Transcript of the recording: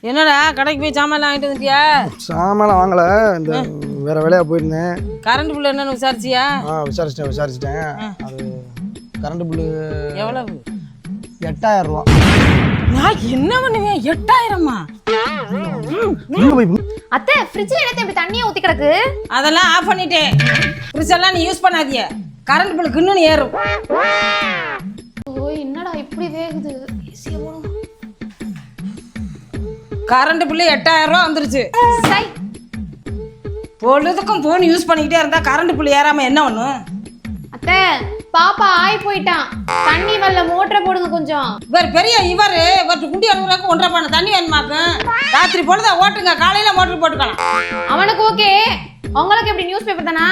என்னடா கடைக்கு போய் சாமான் வாங்கிட்டு வந்துட்டியா? சாமான் வாங்கலை, இந்த வேற வேலையாக போயிருந்தேன். கரண்ட் பில்லு என்னன்னு விசாரிச்சியா? விசாரிச்சிட்டேன். அது கரண்ட் பில்லு எவ்வளவு? 8000 ரூபா. நான் என்ன பண்ணுவேன்? 8000மா? அத்தை ஃப்ரிட்ஜ்ல எடுத்து இப்படி தண்ணியை ஊத்தி கிடக்கு. அதெல்லாம் ஆஃப் பண்ணிட்டேன். ஃப்ரிட்ஜ் எல்லாம் நீ யூஸ் பண்ணாதீங்க, கரண்ட் பில்லு கிண்ணுன்னு ஏறும். ஓ என்னடா இப்படி வேகுது? கரண்ட் பில்லு 8000 ரூபா வந்துருச்சு. சை, பொழுதுக்கும் போன் யூஸ் பண்ணிக்கிட்டே இருந்தா கரண்ட் பில்லு ஏறாம என்ன பண்ணும்? அத்தை பாப்பா ஆய் போயிட்டான், தண்ணி வரல, மோட்டரை போடுங்க கொஞ்சம். இவர்கிட்ட குண்டி அழுகுறதுக்கு 1.5 பானை தண்ணி வேணுமாக்கும். ராத்திரி பொழுத ஓட்டுங்க, காலையில மோட்டர் போட்டுக்கலாம். அவனுக்கு ஓகே, உங்களுக்கு எப்படி நியூஸ் பேப்பர் தானா?